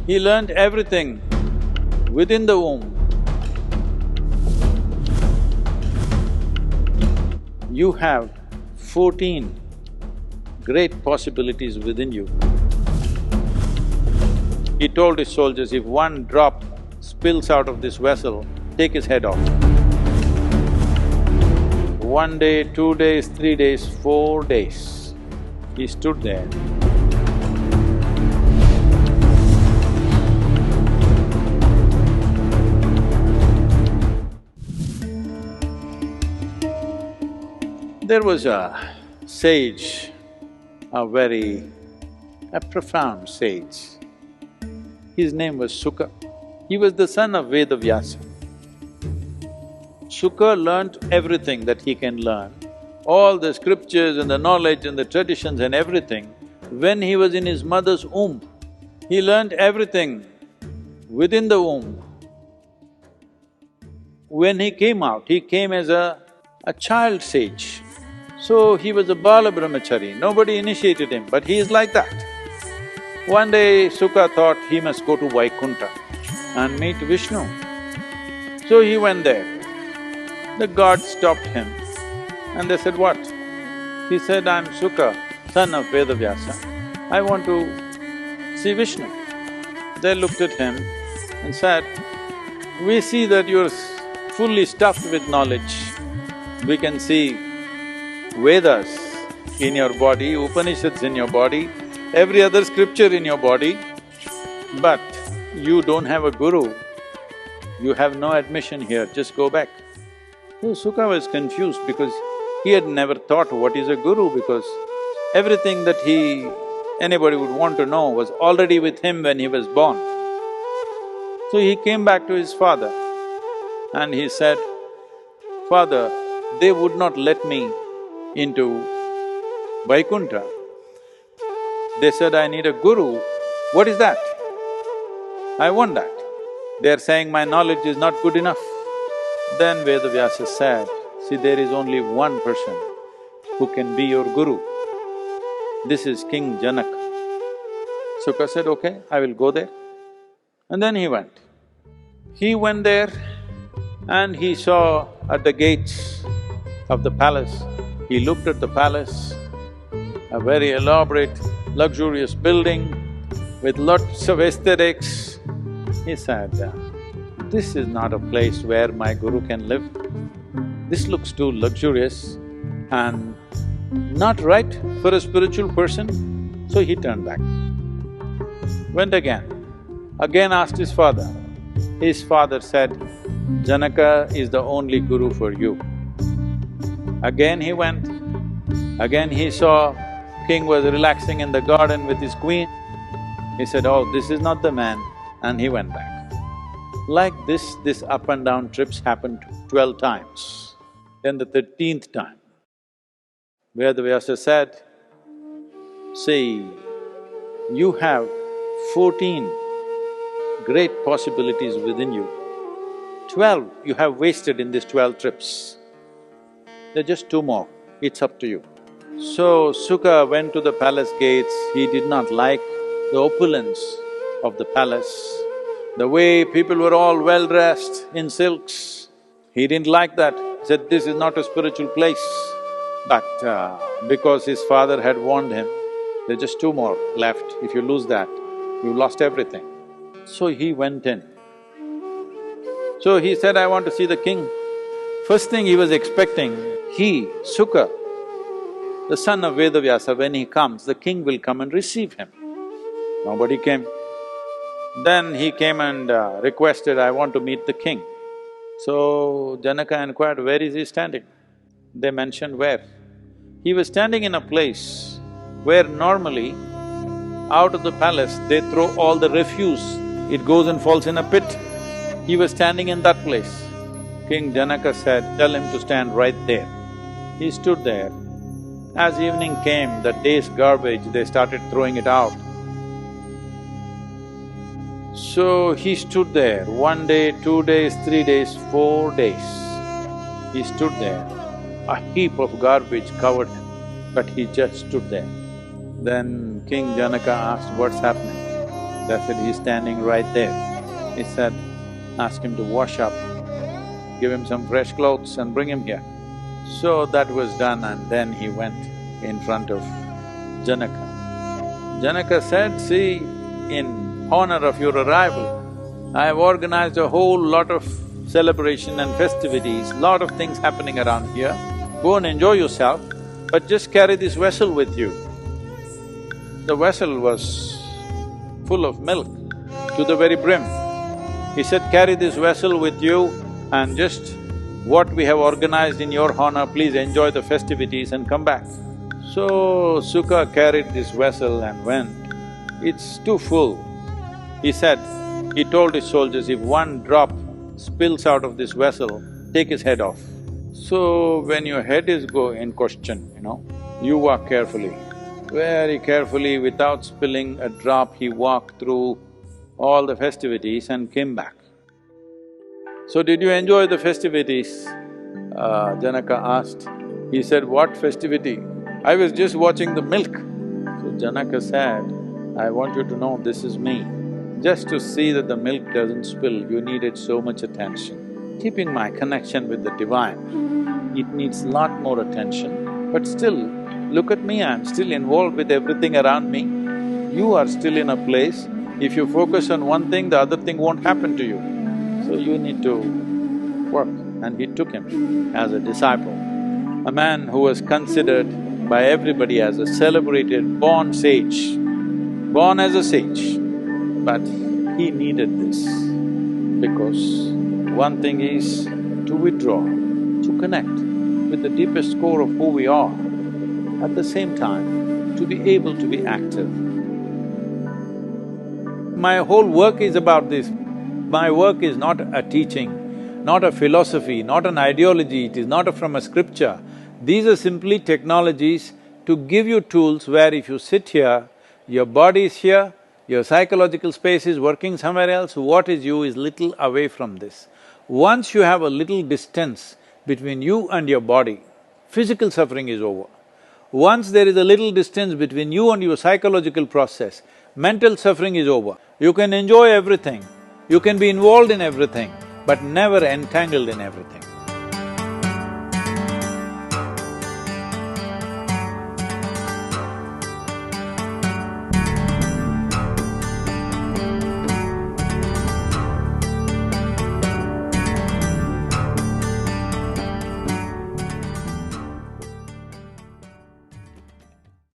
He learned everything within the womb. You have 14 great possibilities within you. He told his soldiers, if one drop spills out of this vessel, take his head off. 1 day, 2 days, 3 days, 4 days, he stood there. There was a sage, a profound sage. His name was Sukha. He was the son of Vedavyasa. Sukha learnt everything that he can learn, all the scriptures and the knowledge and the traditions and everything, when he was in his mother's womb. He learnt everything within the womb. When he came out, he came as a child sage. So he was a Bala Brahmachari, nobody initiated him, but he is like that. One day Sukha thought he must go to Vaikuntha and meet Vishnu. So he went there. The gods stopped him and they said, what? He said, I'm Sukha, son of Vedavyasa. I want to see Vishnu. They looked at him and said, we see that you're fully stuffed with knowledge. We can see Vedas in your body, Upanishads in your body, every other scripture in your body, but you don't have a guru, you have no admission here, just go back. So Sukha was confused because he had never thought what is a guru, because everything that anybody would want to know was already with him when he was born. So he came back to his father and he said, Father, they would not let me into Vaikuntha. They said, I need a guru. What is that? I want that. They're saying my knowledge is not good enough. Then Vedavyasa said, see, there is only one person who can be your guru. This is King Janaka. Sukha said, okay, I will go there. And then he went. He went there and he saw at the gates of the palace, he looked at the palace, a very elaborate, luxurious building with lots of aesthetics. He said, this is not a place where my guru can live. This looks too luxurious and not right for a spiritual person. So he turned back. Went again asked his father. His father said, Janaka is the only guru for you. Again he went, again he saw king was relaxing in the garden with his queen. He said, oh, this is not the man, and he went back. Like this up and down trips happened 12 times. Then the 13th time, Vedavyasa said, see, you have 14 great possibilities within you. 12 you have wasted in these 12 trips. There are just 2 more, it's up to you. So Sukha went to the palace gates. He did not like the opulence of the palace, the way people were all well-dressed in silks. He didn't like that. He said, this is not a spiritual place. But because his father had warned him, there are just 2 more left. If you lose that, you lost everything. So he went in. So he said, I want to see the king. First thing he was expecting, Sukha, the son of Vedavyasa, when he comes, the king will come and receive him. Nobody came. Then he came and requested, I want to meet the king. So Janaka inquired, where is he standing? They mentioned where. He was standing in a place where normally out of the palace they throw all the refuse, it goes and falls in a pit. He was standing in that place. King Janaka said, tell him to stand right there. He stood there. As evening came, the day's garbage, they started throwing it out. So he stood there, 1 day, 2 days, 3 days, 4 days. He stood there, a heap of garbage covered him, but he just stood there. Then King Janaka asked, what's happening? That's it, he's standing right there. He said, ask him to wash up, give him some fresh clothes and bring him here. So that was done and then he went in front of Janaka. Janaka said, see, in honor of your arrival, I have organized a whole lot of celebration and festivities, lot of things happening around here. Go and enjoy yourself, but just carry this vessel with you. The vessel was full of milk to the very brim. He said, carry this vessel with you and just what we have organized in your honor, please enjoy the festivities and come back. So Sukha carried this vessel and went. It's too full. He said, he told his soldiers, if one drop spills out of this vessel, take his head off. So when your head is in question, you walk carefully. Very carefully, without spilling a drop, he walked through all the festivities and came back. So, did you enjoy the festivities? Janaka asked. He said, what festivity? I was just watching the milk. So Janaka said, I want you to know this is me. Just to see that the milk doesn't spill, you needed so much attention. Keeping my connection with the divine, it needs lot more attention. But still, look at me, I'm still involved with everything around me. You are still in a place, if you focus on one thing, the other thing won't happen to you. So you need to work. And he took him as a disciple. A man who was considered by everybody as a celebrated born sage, born as a sage. But he needed this because one thing is to withdraw, to connect with the deepest core of who we are, at the same time to be able to be active. My whole work is about this. My work is not a teaching, not a philosophy, not an ideology, it is not from a scripture. These are simply technologies to give you tools where if you sit here, your body is here, your psychological space is working somewhere else, what is you is little away from this. Once you have a little distance between you and your body, physical suffering is over. Once there is a little distance between you and your psychological process, mental suffering is over. You can enjoy everything, you can be involved in everything, but never entangled in everything.